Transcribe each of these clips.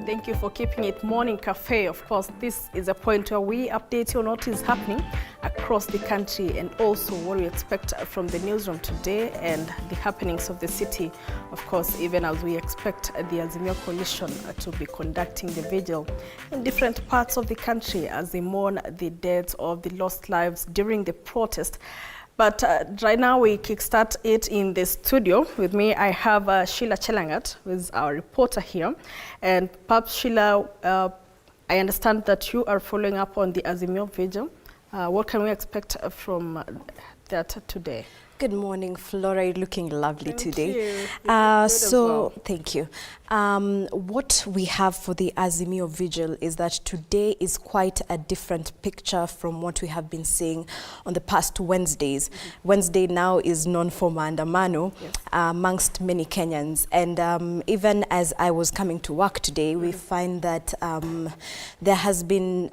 Thank you for keeping it Morning Cafe. Of course, this is a point where we update you on what is happening across the country and also what we expect from the newsroom today and the happenings of the city. Of course, even as we expect the Azimio Coalition to be conducting the vigil in different parts of the country as they mourn the deaths of the lost lives during the protest. But right now we kickstart it in the studio. With me, I have Sheila Chelangat, who is our reporter here. And perhaps, Sheila, I understand that you are following up on the Azimio Vigil. What can we expect from that today? Good morning, Flora. You're looking lovely today. Thank you. What we have for the Azimio Vigil is that today is quite a different picture from what we have been seeing on the past Wednesdays. Wednesday now is known for maandamano amongst many Kenyans. And even as I was coming to work today, we find that there has been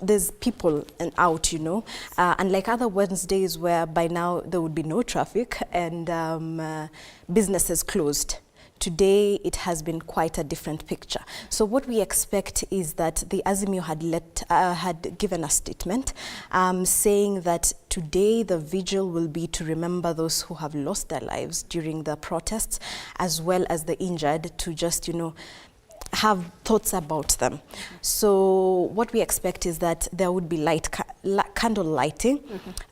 there's people out, you know, unlike other Wednesdays where by now there would be no traffic and businesses closed. Today, it has been quite a different picture. So what we expect is that the Azimio had given a statement saying that today the vigil will be to remember those who have lost their lives during the protests, as well as the injured, to just, you know, have thoughts about them. So what we expect is that there would be candle lighting,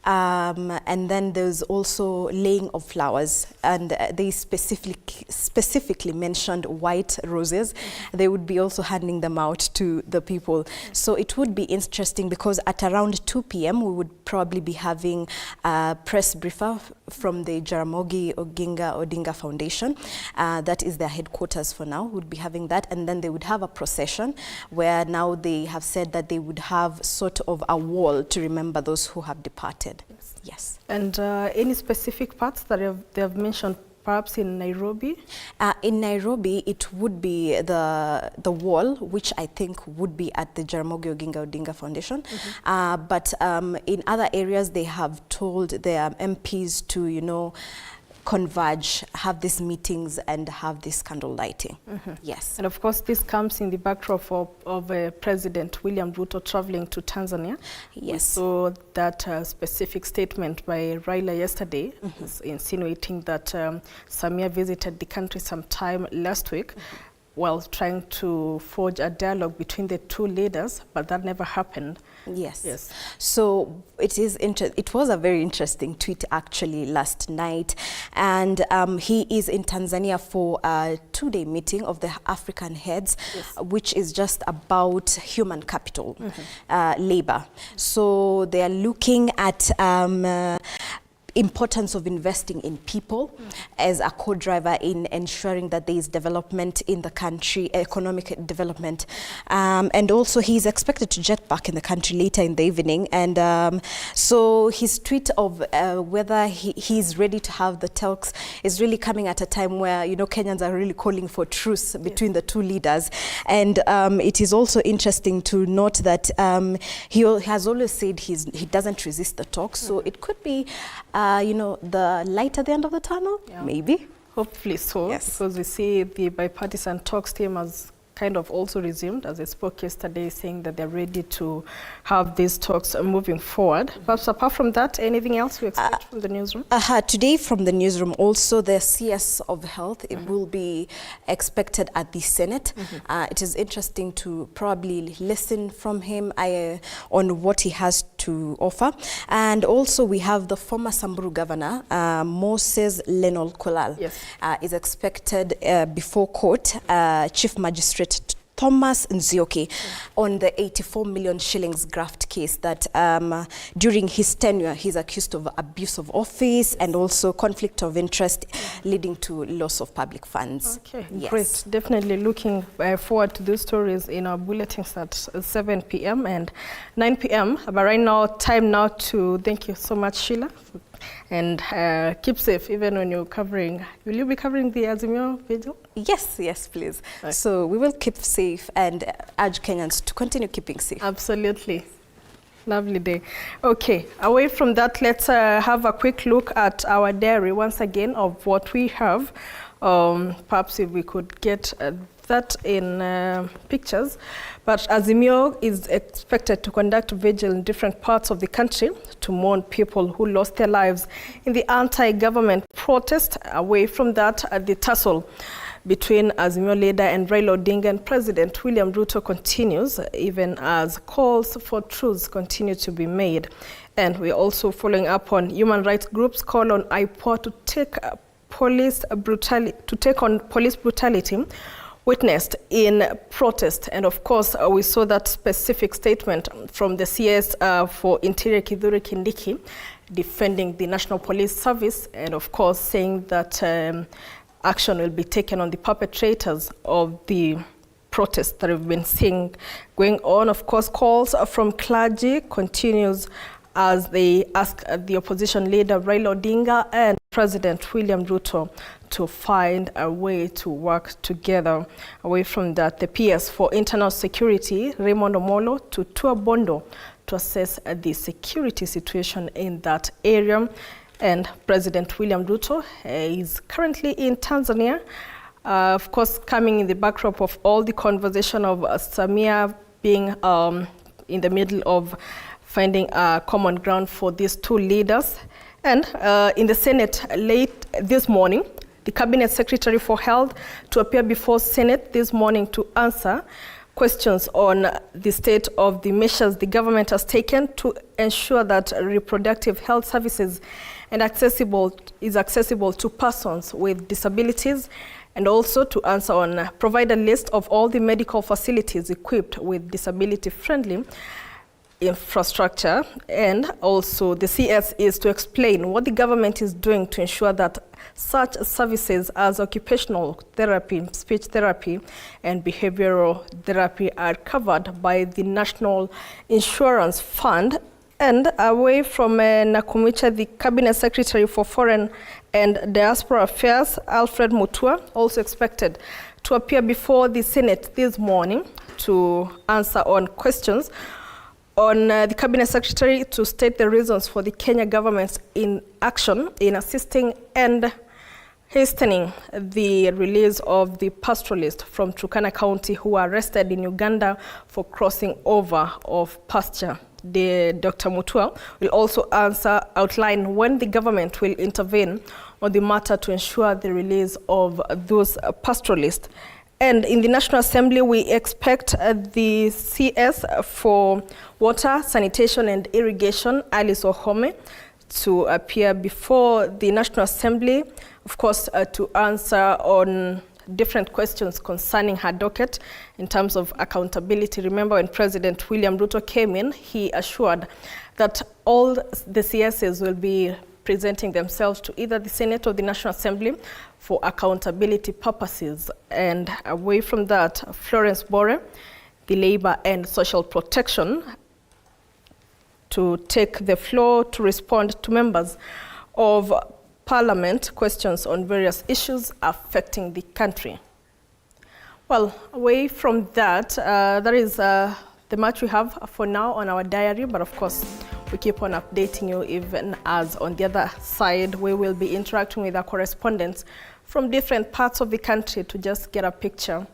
and then there's also laying of flowers, and they specifically mentioned white roses. They would be also handing them out to the people. So it would be interesting because at around 2 p.m. we would probably be having a press briefer from the Jaramogi Oginga Odinga Foundation. That is their headquarters for now. We'd be having that, and then they would have a procession where now they have said that they would have sort of a wall to remember those who have departed. Yes. And any specific parts that they have mentioned, perhaps in Nairobi? In Nairobi, it would be the wall, which I think would be at the Jaramogi Oginga Odinga Foundation. But in other areas, they have told their MPs to, you know, converge, have these meetings and have this candle lighting. Yes. And of course, this comes in the backdrop of President William Ruto traveling to Tanzania. Yes. So that specific statement by Raila yesterday insinuating that Samia visited the country sometime last week while trying to forge a dialogue between the two leaders, but that never happened. Yes. Yes. So it was a very interesting tweet actually last night, and he is in Tanzania for a 2-day meeting of the African heads, which is just about human capital, labor. So they are looking at importance of investing in people as a co-driver in ensuring that there is development in the country, economic development. And also he's expected to jet back in the country later in the evening. And so his tweet of whether he's ready to have the talks is really coming at a time where, you know, Kenyans are really calling for truce between the two leaders. And it is also interesting to note that he has always said he doesn't resist the talks. So it could be you know, the light at the end of the tunnel, maybe. Hopefully so, because we see the bipartisan talks team has kind of also resumed, as I spoke yesterday, saying that they're ready to have these talks moving forward. But apart from that, anything else we expect from the newsroom? Today from the newsroom, also the CS of Health, it will be expected at the Senate. It is interesting to probably listen from him on what he has to offer. And also we have the former Samburu governor, Moses Lenol Kolal, is expected before court, Chief Magistrate Thomas Nzioki, on the 84 million shillings graft case that during his tenure he's accused of abuse of office and also conflict of interest leading to loss of public funds. Okay, great. Definitely looking forward to these stories in our bulletins at 7 p.m. and 9 p.m. But right now, time now to thank you so much, Sheila. And keep safe even when you're covering. Will you be covering the Azimio Vigil? Yes, yes, please. Okay. So we will keep safe and urge Kenyans to continue keeping safe. Absolutely. Lovely day. Okay, away from that, let's have a quick look at our diary once again of what we have. Perhaps if we could get that in pictures, but Azimio is expected to conduct vigil in different parts of the country to mourn people who lost their lives in the anti-government protest. Away from that, the tussle between Azimio leader and Raila Odinga and President William Ruto continues, even as calls for truce continue to be made. And we're also following up on human rights groups' call on IPOA to take on police brutality witnessed in protest. And of course, we saw that specific statement from the CS for Interior Kithure Kindiki defending the National Police Service, and of course saying that action will be taken on the perpetrators of the protests that we've been seeing going on. Of course, calls from clergy continues as they ask the opposition leader Raila Odinga and President William Ruto to find a way to work together. Away from that, the PS for Internal Security, Raymond Omolo, to tour Bondo to assess the security situation in that area. And President William Ruto is currently in Tanzania, of course, coming in the backdrop of all the conversation of Samia being in the middle of finding a common ground for these two leaders. And in the Senate late this morning, the Cabinet Secretary for Health to appear before Senate this morning to answer questions on the state of the measures the government has taken to ensure that reproductive health services is accessible to persons with disabilities, and also to answer on provide a list of all the medical facilities equipped with disability-friendly infrastructure. And also the CS is to explain what the government is doing to ensure that such services as occupational therapy, speech therapy, and behavioral therapy are covered by the National Insurance Fund. And away from Nakumicha, the Cabinet Secretary for Foreign and Diaspora Affairs, Alfred Mutua, also expected to appear before the Senate this morning to answer on questions on the Cabinet Secretary to state the reasons for the Kenya government's inaction in assisting and hastening the release of the pastoralists from Turkana County who were arrested in Uganda for crossing over of pasture. Dr. Mutua will also outline when the government will intervene on the matter to ensure the release of those pastoralists. And in the National Assembly, we expect the CS for Water, Sanitation and Irrigation, Alice Wahome, to appear before the National Assembly, of course, to answer on different questions concerning her docket in terms of accountability. Remember, when President William Ruto came in, he assured that all the CSs will be presenting themselves to either the Senate or the National Assembly for accountability purposes. And away from that, Florence Bore, the Labor and Social Protection, to take the floor to respond to members of Parliament questions on various issues affecting the country. Well, away from that, that is the much we have for now on our diary, but of course, we keep on updating you, even as on the other side, we will be interacting with our correspondents from different parts of the country to just get a picture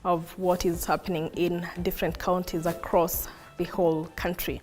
of what is happening in different counties across the whole country.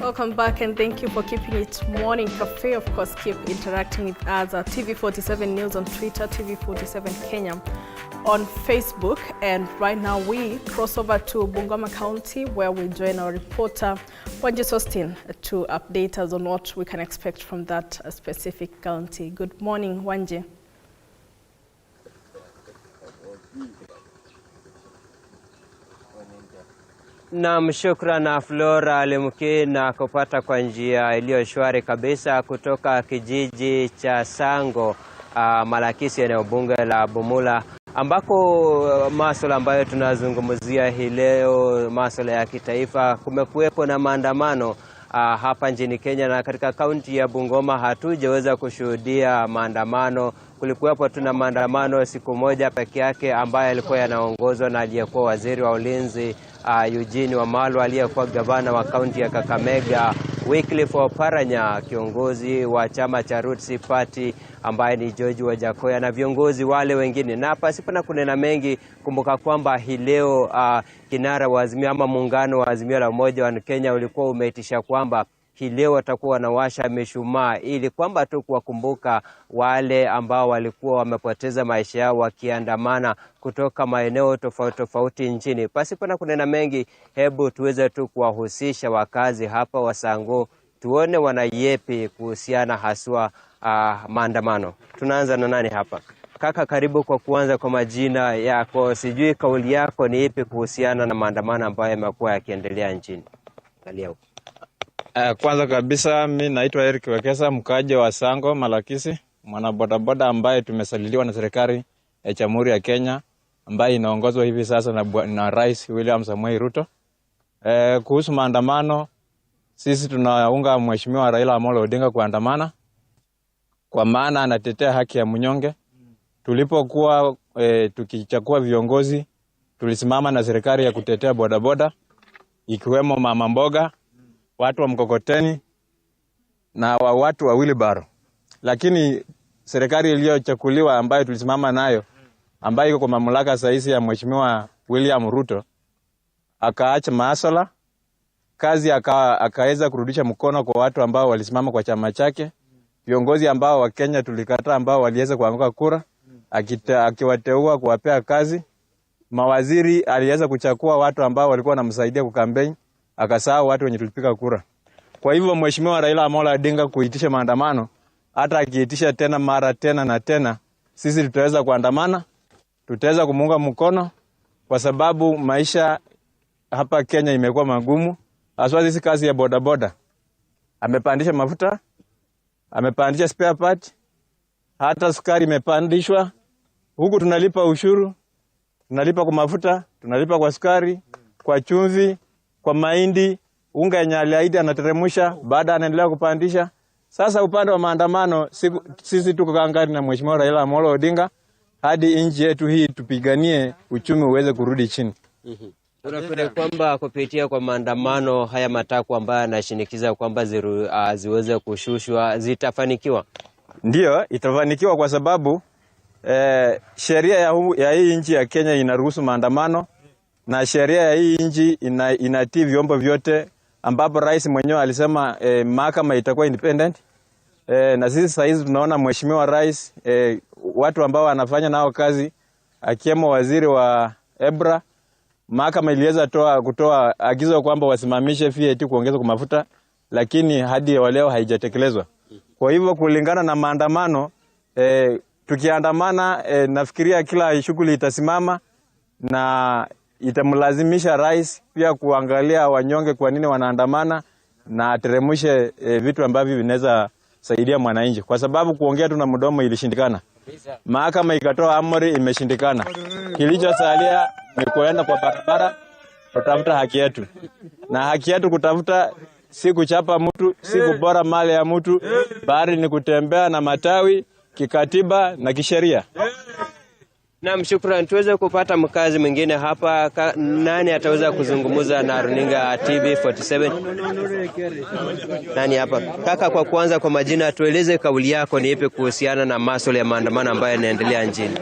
Welcome back and thank you for keeping it Morning Cafe. Of course, keep interacting with us at TV47 News on Twitter, TV47 Kenya on Facebook. And right now we cross over to Bungoma County where we join our reporter Wanji Sostin to update us on what we can expect from that specific county. Good morning, Wanji. Na shukran Flora Lemuke na kupata kwa njia iliyo shwari kabisa kutoka kijiji cha Sango, Malakisi, eneo bunge la Bumula, ambako masuala ambayo tunazungumzia hii leo, masuala ya kitaifa. Kumekuwepo na maandamano hapa nchini Kenya, na katika kaunti ya Bungoma hatujaweza kushuhudia maandamano. Kulikuwepo tuna maandamano siku moja peke yake ambayo yalikuwa yanaongozwa na aliyekuwa waziri wa ulinzi Eugene Wamalwa, aliyekuwa gavana wa kaunti ya Kakamega Wycliffe Oparanya, kiongozi wa chama cha Roots Party ambaye ni George Wajackoya, na viongozi wale wengine. Na pasipo na kunena mengi, kumbuka kwamba hii leo kinara wa Azimio ama muungano wa Azimio la Umoja wa Kenya ulikuwa umeitisha kwamba hii leo watakuwa wanawasha mishumaa ili kwamba tu kuwakumbuka wale ambao walikuwa wamepoteza maisha yao wakiandamana kutoka maeneo tofauti tofauti nchini. Pasipo na kunena mengi, hebu tuweze tu kuwahusisha wakazi hapa wa Sango, tuone wanayepi kuhusiana haswa maandamano. Tunaanza na nani hapa? Kaka, karibu. Kwa kuanza kwa majina yako, sijui kauli yako ni ipi kuhusiana na maandamano ambayo yamekuwa yakiendelea nchini? Angalia huko. Kwanza kabisa mimi naitwa Eric Wekesa, mkaji wa Sango Malakisi, mwana bodaboda ambaye tumesaliliwa na serikali ya Jamhuri ya Kenya ambaye inaongozwa hivi sasa na Rais William Samoei Ruto. Kuhusu maandamano, sisi tunaunga Mheshimiwa Raila Amolo Odinga kuandamana kwa maana anatetea haki ya mnyonge. Tulipokuwa tukichagua viongozi, tulisimama na serikali ya kutetea bodaboda, ikiwemo mama mboga, watu wa mkokoteni na watu wa wheelbarrow. Lakini serikali iliyochaguliwa ambayo tulisimama nayo, ambayo iko kwa mamlaka sahihi ya Mheshimiwa William Ruto, akaacha masuala kazi, akaweza kurudisha mkono kwa watu ambao walisimama kwa chama chake, viongozi ambao wa Kenya tulikataa, ambao waliweza kuanguka kura, akiwateua kuwapea kazi. Mawaziri aliweza kuchagua watu ambao walikuwa wanamsaidia kukampeni, akasahau watu wenye tulipiga kura. Kwa hivyo Mheshimiwa Raila Amolo Odinga kuitisha maandamano, hata akiitisha tena mara tena na tena, sisi tutaweza kuandamana, tutaweza kumuunga mkono, kwa sababu maisha hapa Kenya imekuwa magumu. Haswa sisi kazi ya bodaboda, amepandisha mafuta, amepandisha spare part, hata sukari imepandishwa. Huku tunalipa ushuru, tunalipa kwa mafuta, tunalipa kwa sukari, kwa chumvi, kwa mahindi, unga yenye aliahidi anateremsha, baada anaendelea kupandisha. Sasa upande wa maandamano, sisi tuko kangari na Mheshimiwa Raila Amolo Odinga hadi nchi yetu hii tupiganie uchumi uweze kurudi chini. Unafikiri kwamba kupitia kwa maandamano haya matakwa ambayo yanashinikiza kwamba ziweze kushushwa zitafanikiwa? Ndio, itafanikiwa kwa sababu sheria ya hii nchi ya Kenya inaruhusu maandamano, na sheria ya hii nchi inatii vyombo vyote, ambapo rais mwenyewe alisema mahakama itakuwa independent. Na sisi sasa hizi tunaona Mheshimiwa Rais watu ambao wanafanya nao kazi, akiwemo waziri wa Ebra, mahakama iliweza kutoa agizo kwamba wasimamishe VAT kuongeza kwa mafuta, lakini hadi leo haijatekelezwa. Kwa hivyo kulingana na maandamano, tukiandamana, nafikiria kila shughuli itasimama, na itamlazimisha rais pia kuangalia wanyonge kwa nini wanaandamana, na ateremshe vitu ambavyo vinaweza saidia mwananchi, kwa sababu kuongea tu na mdomo ilishindikana. Mahakama ikatoa amri, imeshindikana. Kilichosalia ni kuenda kwa barabara kutafuta haki yetu, na haki yetu kutafuta si kuchapa mtu, si kupora mali ya mtu, bali ni kutembea na matawi kikatiba na kisheria. Naam, shukrani. Tuweze kupata mkazi mwingine hapa. Nani ataweza kuzungumza na runinga TV47? Nani hapa? Kaka, kwa kuanza kwa majina, tueleze kauli yako ni ipi kuhusiana na masuala ya maandamano ambayo yanaendelea nchini?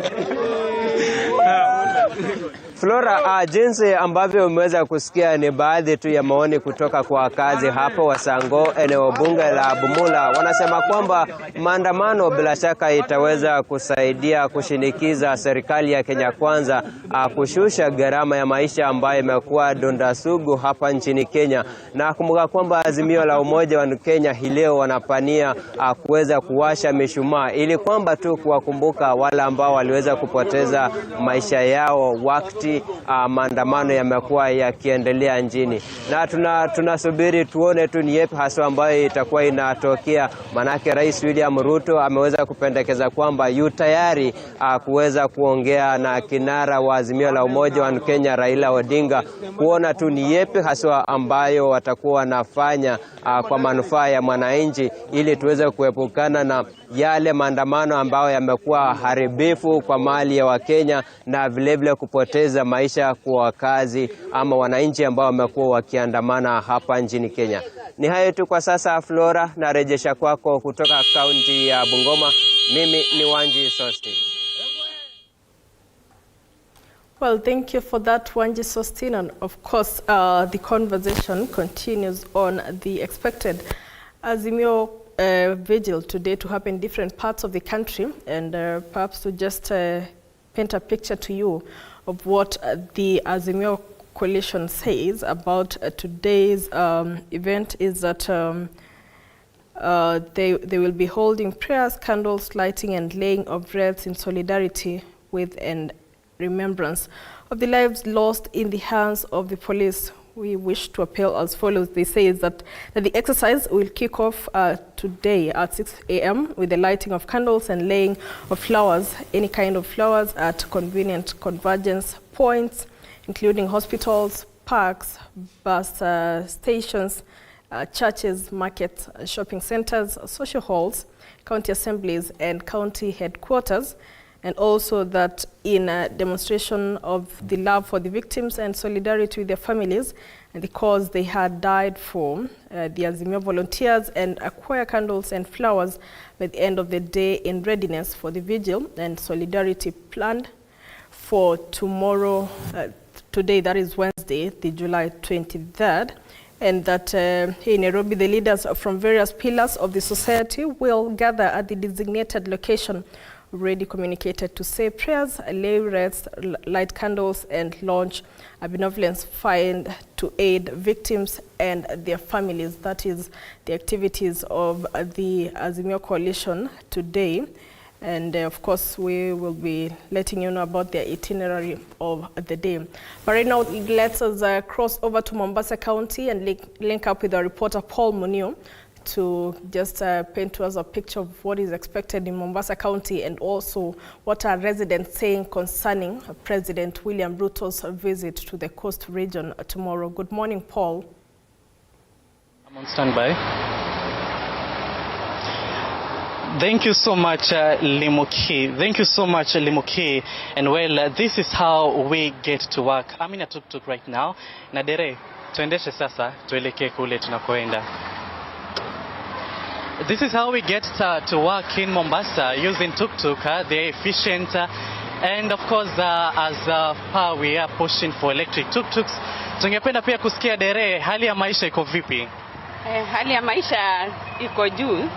Flora, jinsi ambavyo umeweza kusikia ni baadhi tu ya maoni kutoka kwa wakazi hapo wa Sango, eneo bunge la Bumula. Wanasema kwamba maandamano bila shaka itaweza kusaidia kushinikiza serikali ya Kenya Kwanza kushusha gharama ya maisha ambayo imekuwa donda sugu hapa nchini Kenya. Na kumbuka kwamba Azimio la Umoja wa Kenya hii leo wanapania kuweza kuwasha mishumaa ili kwamba tu kuwakumbuka wale ambao waliweza kupoteza maisha yao wakati maandamano yamekuwa yakiendelea nchini. Na tunasubiri tuone tu ni yepi hasa ambayo itakuwa inatokea, manake Rais William Ruto ameweza kupendekeza kwamba yu tayari kuweza kuongea na kinara wa Azimio la Umoja wa Kenya Raila Odinga kuona tu ni yepi hasa ambayo watakuwa wanafanya kwa manufaa ya mwananchi ili tuweze kuepukana na yale maandamano ambayo yamekuwa haribifu kwa mali ya Wakenya na vilevile kupoteza maisha kwa wakazi ama wananchi ambao wamekuwa wakiandamana hapa nchini Kenya. Ni hayo tu kwa sasa, Flora, na rejesha kwako kutoka kaunti ya Bungoma. Mimi ni Wanji Sostin. Well, thank you for that, Wanji Sostin. And of course, the conversation continues on the expected Azimio vigil today to happen in different parts of the country, and perhaps to just paint a picture to you of what the Azimio coalition says about today's event is that they will be holding prayers, candles, lighting and laying of wreaths in solidarity with and remembrance of the lives lost in the hands of the police. We wish to appeal as follows. They say that the exercise will kick off today at 6 a.m. with the lighting of candles and laying of flowers, any kind of flowers, at convenient convergence points, including hospitals, parks, bus stations, churches, markets, shopping centers, social halls, county assemblies and county headquarters. And also that in a demonstration of the love for the victims and solidarity with their families and the cause they had died for, the Azimio volunteers and acquire candles and flowers by the end of the day in readiness for the vigil and solidarity planned for tomorrow, today, that is Wednesday, the July 23rd. And that in Nairobi, the leaders from various pillars of the society will gather at the designated location already communicated to say prayers, lay wreaths, light candles, and launch a benevolence fund to aid victims and their families. That is the activities of the Azimio coalition today. And of course, we will be letting you know about the itinerary of the day. But right now, let's cross over to Mombasa County and link up with our reporter Paul Munio to just paint to us a picture of what is expected in Mombasa County and also what are residents saying concerning President William Ruto's visit to the coast region tomorrow. Good morning, Paul. I'm on standby. Thank you so much, Limuki. Thank you so much, Limuki. And well, this is how we get to work. I'm in a tuk-tuk right now. Nadere, tuendeshe sasa, tuelekee kule tunakoenda. This is how we get to work in Mombasa using tuk-tuk. They're efficient. And of course, as far we are pushing for electric tuk-tuks, tungependa pia kusikia Dere, hali ya maisha iko vipi? Hali ya maisha iko juu.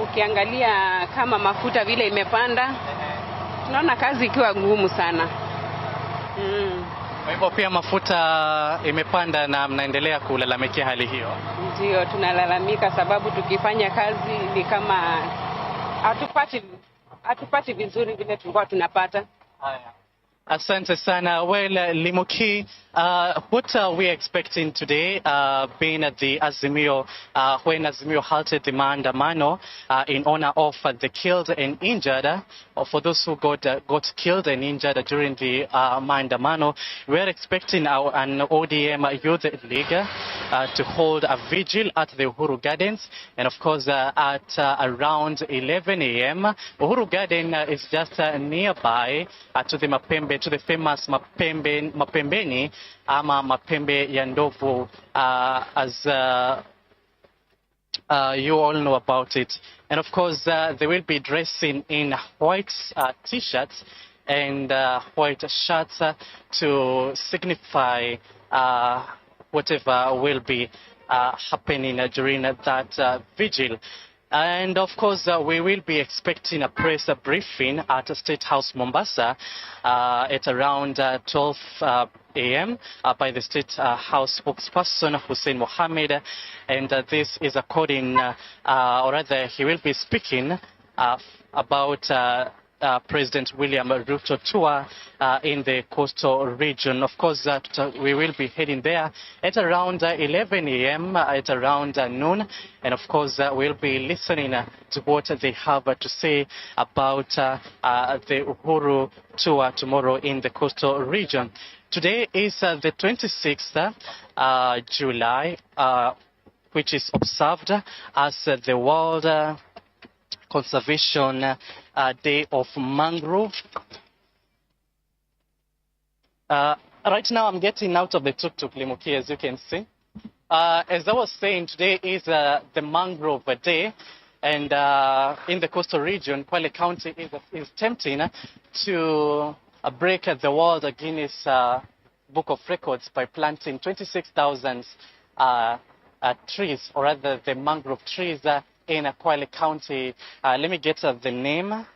Ukiangalia kama mafuta vile imepanda, tunaona kazi ikiwa ngumu sana. Kwa hivyo pia mafuta imepanda na mnaendelea kulalamikia hali hiyo? Ndio, tunalalamika sababu tukifanya kazi ni kama hatupati vizuri vile tulikuwa tunapata. Asante sana. Well, Limuki, what are we expecting today, being at the Azimio, when Azimio halted the maandamano in honor of the killed and injured, or for those who got killed and injured during the maandamano? We are expecting an ODM Youth League to hold a vigil at the Uhuru Gardens, and of course at around 11 a.m. Uhuru Garden is just nearby to the Mapembe, to the famous Mapembeni, ama Mapembe ya Ndovu, as you all know about it. And of course, they will be dressing in white t-shirts and white shirts to signify whatever will be happening during that vigil. And of course, we will be expecting a press briefing at State House Mombasa at around 12 a.m. By the State House spokesperson Hussein Mohammed. And this is according, or rather, he will be speaking about President William Ruto tour in the coastal region. Of course, we will be heading there at around 11 a.m., at around noon. And of course, we'll be listening to what they have to say about the Uhuru tour tomorrow in the coastal region. Today is the 26th July, which is observed as the World Conservation Day of Mangrove. Right now I'm getting out of the tuk-tuk, Limuki, as you can see. As I was saying, today is the Mangrove Day, and in the coastal region, Kwale County is attempting to break the World Guinness Book of Records by planting 26,000 trees, or rather the mangrove trees in Kwale County. Let me get the name.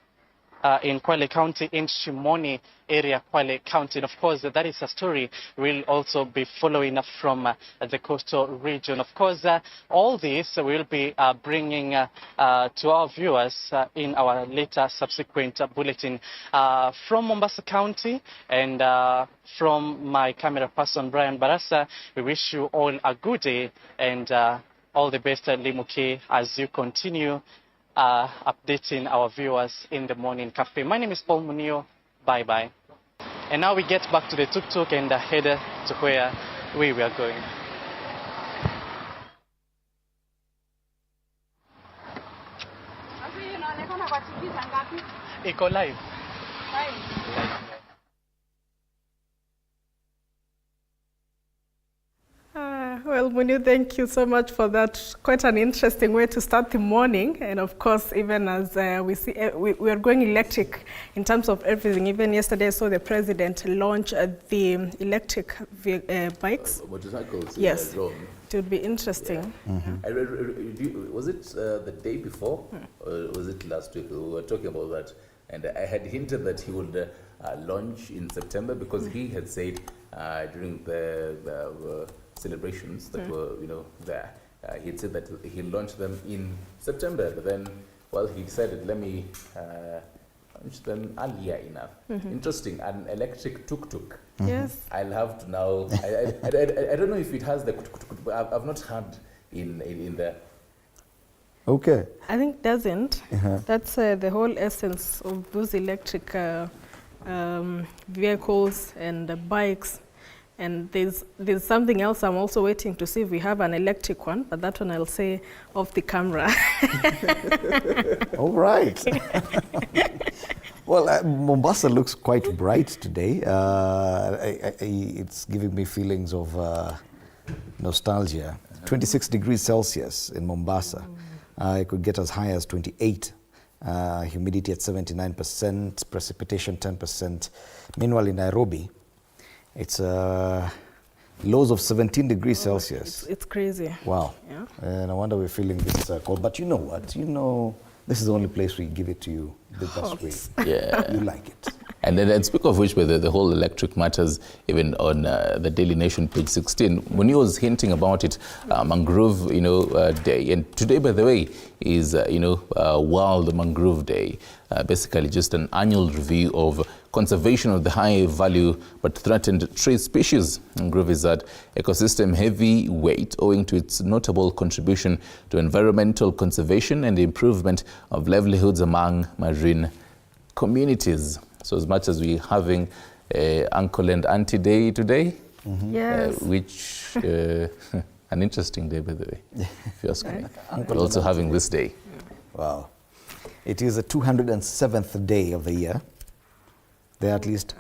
In Kwale County, in Shimoni area, Kwale County. And of course, that is a story we'll also be following up from the coastal region. Of course, all this we'll be bringing to our viewers in our later subsequent bulletin. From Mombasa County and from my camera person, Brian Barasa, we wish you all a good day and all the best, Limuki, as you continue updating our viewers in the morning cafe. My name is Paul Munio. Bye-bye. And now we get back to the tuk-tuk and head to where we were going. Iko live. Well, Munio, thank you so much for that. Quite an interesting way to start the morning. And of course, even as we see, we are going electric in terms of everything. Even yesterday, I saw the president launch the electric bikes. Motorcycles. Yes, it would be interesting. Yeah. Mm-hmm. Was it the day before, or was it last week? We were talking about that, and I had hinted that he would launch in September because he had said during the celebrations that were, there. He had said that he'll launch them in September, but then, well, he decided, let me launch them earlier enough. Interesting, an electric tuk-tuk. Yes. I'll have to now, I don't know if it has the tuk-tuk, but I've not heard in the... Okay. I think it doesn't. That's the whole essence of those electric vehicles and bikes. And there's something else I'm also waiting to see if we have an electric one, but that one I'll say off the camera. All right. Well, Mombasa looks quite bright today. It's giving me feelings of nostalgia. 26 degrees Celsius in Mombasa. It could get as high as 28. Humidity at 79%, precipitation 10%. Meanwhile, in Nairobi, it's lows of 17 degrees Celsius. It's crazy. Wow. Yeah. And I wonder we're feeling this cold. But you know what? This is the only place we give it to you the best way. Yeah. You like it. And then, speak of which, with the whole electric matters, even on the Daily Nation, page 16, when he was hinting about it, Mangrove, Day. And today, by the way, is, World Mangrove Day. Basically, just an annual review of conservation of the high value but threatened tree species. Mangrove is at ecosystem heavy weight owing to its notable contribution to environmental conservation and the improvement of livelihoods among marine communities. So as much as we're having Uncle and Auntie Day today, Yes. which an interesting day, by the way, if you ask me. We're also having this day. Wow. It is the 207th day of the year. There are at least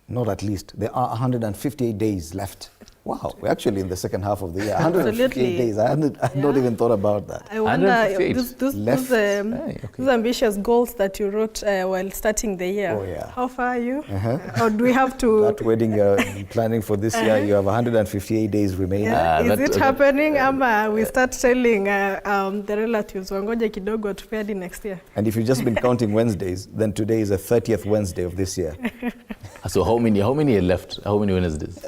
not at least. There are 158 days left. Wow, we're actually in the second half of the year. 158 days. I had not even thought about that. I wonder, Okay. those ambitious goals that you wrote while starting the year, Oh, yeah. how far are you? Or do we have to... That wedding you're planning for this year, you have 158 days remaining. Is it happening? Ama we start telling the relatives, wangoje kidogo tupe hadi next year. And if you've just been counting Wednesdays, then today is the 30th Wednesday of this year. So how many are left? How many Wednesdays?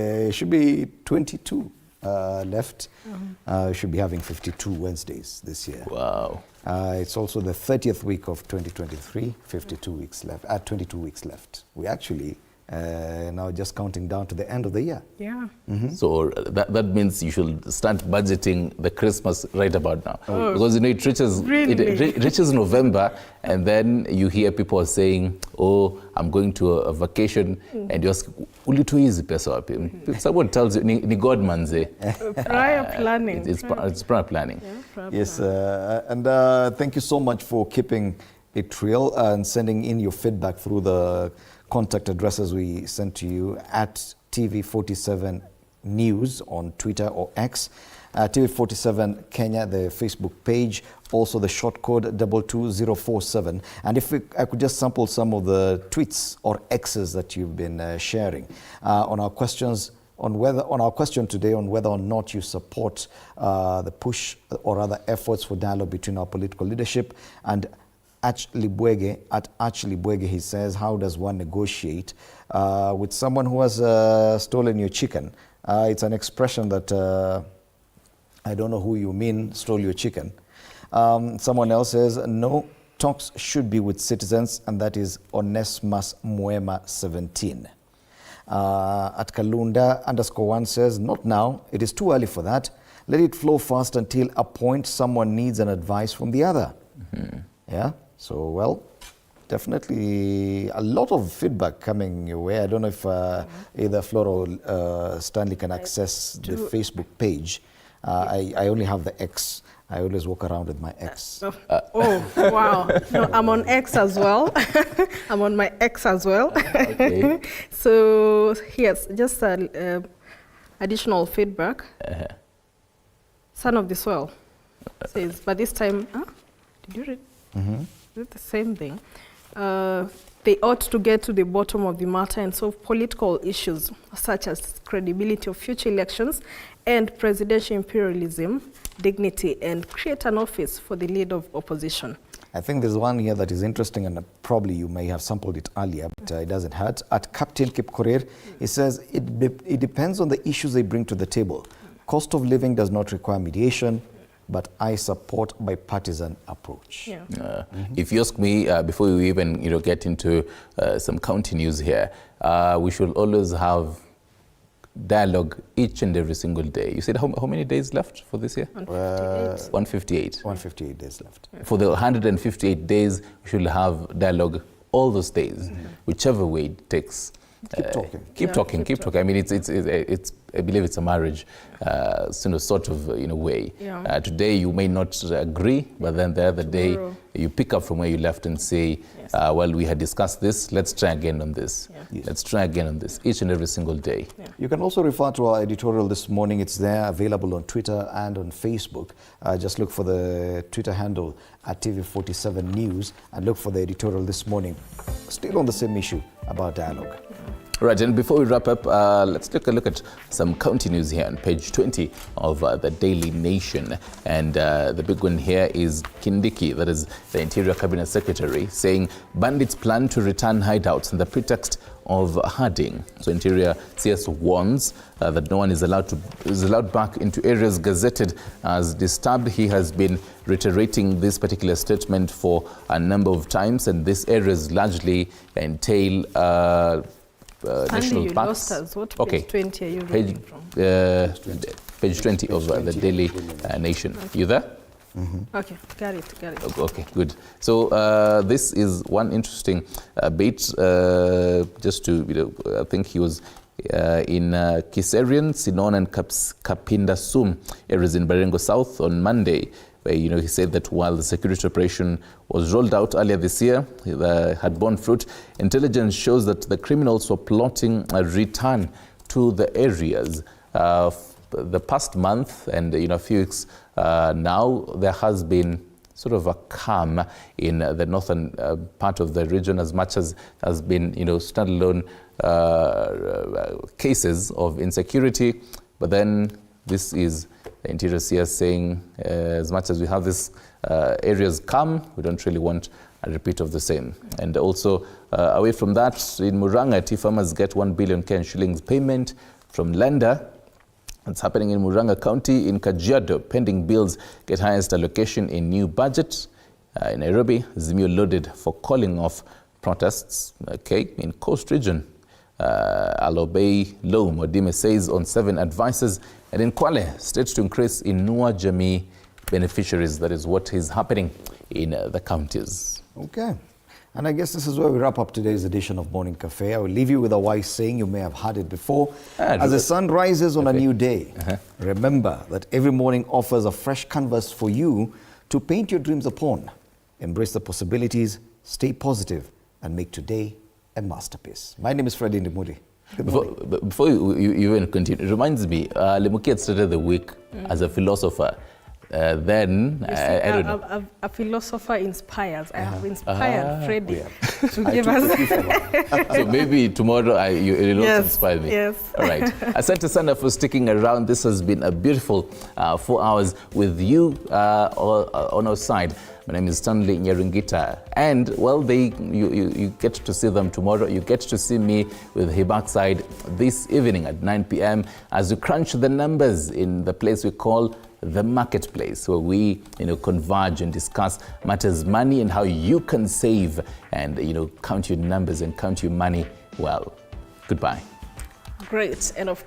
It should be 22 left. Should be having 52 Wednesdays this year. Wow. It's also the 30th week of 2023, 52 weeks left, 22 weeks left. We actually now just counting down to the end of the year. Yeah. So that means you should start budgeting the Christmas right about now. Because it reaches, it reaches November, and then you hear people saying, oh, I'm going to a vacation, and you ask, ulitoa hizi pesa wapi? Someone tells you, ni God manze. Prior planning. It's prior planning. Yeah, Yes, and thank you so much for keeping it real and sending in your feedback through the contact addresses we sent to you at TV47 News on Twitter or X, TV47 Kenya, the Facebook page, also the short code 22047. And if I could just sample some of the tweets or X's that you've been sharing on our questions. On our question today on whether or not you support the push or other efforts for dialogue between our political leadership, and at Arch Libwege, he says, how does one negotiate with someone who has stolen your chicken? It's an expression that I don't know who you mean, stole your chicken. Someone else says, no, talks should be with citizens, and that is Onesmus Muema 17. At Kalunda _1 says, not now, it is too early for that. Let it flow fast until a point someone needs an advice from the other. Yeah, so well, definitely a lot of feedback coming your way. I don't know if either Flora or Stanley can access the Facebook page. I only have the X. I always walk around with my X. Oh, wow. No, I'm on X as well. I'm on my X as well. Okay. So, yes, just additional feedback. Son of the Soil says, but this time, did you read? Is it the same thing? They ought to get to the bottom of the matter and solve political issues such as credibility of future elections and presidential imperialism, dignity, and create an office for the leader of opposition. I think there's one here that is interesting, and probably you may have sampled it earlier, but it doesn't hurt. At Captain Kipkorir, he says, it depends on the issues they bring to the table. Cost of living does not require mediation, but I support bipartisan approach. Yeah. If you ask me, before we even get into some county news here, we should always have dialogue each and every single day. You said how many days left for this year? 158. 158. 158 days left. For the 158 days, we should have dialogue all those days, whichever way it takes. Keep talking. Keep talking. I mean, it's. I believe it's a marriage, sort of way. Yeah. Today you may not agree, but then the other day you pick up from where you left and say, Yes. well, we had discussed this. Let's try again on this. Yeah. Yes. Let's try again on this each and every single day. Yeah. You can also refer to our editorial this morning. It's there, available on Twitter and on Facebook. Just look for the Twitter handle at TV47 News and look for the editorial this morning. Still on the same issue about dialogue. Right, and before we wrap up, let's take a look at some county news here on page 20 of the Daily Nation. And the big one here is Kindiki, that is the Interior Cabinet Secretary, saying bandits plan to return hideouts on the pretext of herding. So Interior CS warns that no one is allowed back into areas gazetted as disturbed. He has been reiterating this particular statement for a number of times, and these areas largely entail national you parks. lost us. What Okay. page 20 are you reading from? Page 20 of the Daily Nation. You there? Okay, got it. Okay, good. So this is one interesting bit. Just to, I think he was in Kiserian, Sinon and Kapindasum areas in Baringo South on Monday, where, he said that while the security operation was rolled out earlier this year, it had borne fruit. Intelligence shows that the criminals were plotting a return to the areas. The past month and a few weeks now, there has been sort of a calm in the northern part of the region, as much as has been, standalone cases of insecurity. But then this is the Interior CS saying, as much as we have these areas calm, we don't really want a repeat of the same. And also, away from that, in Murang'a, tea farmers get 1 billion Kenyan shillings payment from lender. It's happening in Murang'a County. In Kajiado, pending bills get highest allocation in new budget. In Nairobi, Azimio loaded for calling off protests. In Coast Region, I'll obey law, Modime says on 7 advices. And in Kwale, state to increase Inua Jamii beneficiaries. That is what is happening in the counties. Okay. And I guess this is where we wrap up today's edition of Morning Cafe. I will leave you with a wise saying. You may have heard it before. As the sun rises on a new day, remember that every morning offers a fresh canvas for you to paint your dreams upon. Embrace the possibilities, stay positive, and make today a masterpiece. My name is Freddie Ndimuli. Before you even continue, it reminds me, Lemuki had started the week as a philosopher. Then I don't know. A philosopher inspires. I have inspired Freddie to give us. So maybe tomorrow you will also inspire me. Yes. All right. Asante sana for sticking around. This has been a beautiful 4 hours with you on our side. My name is Stanley Nyaringita. And, well, you get to see them tomorrow. You get to see me with Hibackside this evening at 9 p.m. as we crunch the numbers in the place we call the marketplace, where we converge and discuss matters money and how you can save and count your numbers and count your money well. Goodbye. Great. And of course,